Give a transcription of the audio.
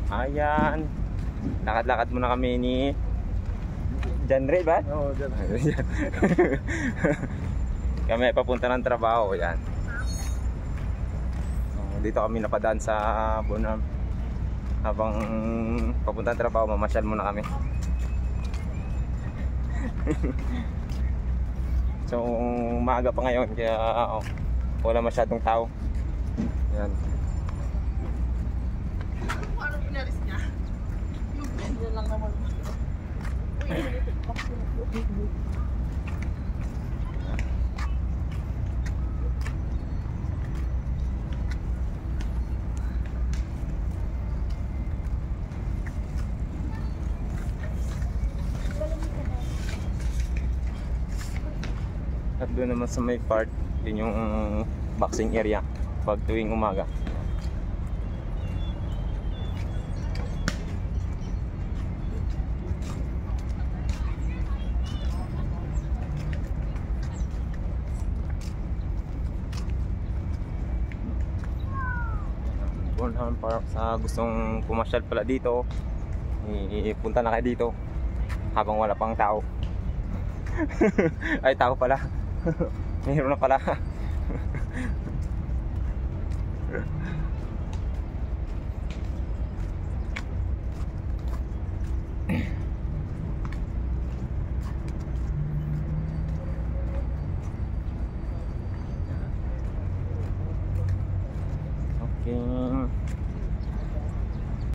Ayan. Lakad-lakad muna kami ni John Ray ba? Oo, dyan. Kami papunta ng trabaho. Yan. Dito kami napadaan sa Bonam. Habang papunta ng trabaho, mamasyal muna kami. So maaga pa ngayon kaya wala masyadong tao. Yan. Ano pinalis niya? Yung ganyan lang naman. At doon naman sa may part, yun yung boxing area pag tuwing umaga. Para sa gustong pumasyal pala dito, punta na kayo dito habang wala pang tao. Ay, tao pala. Mayroon na pala.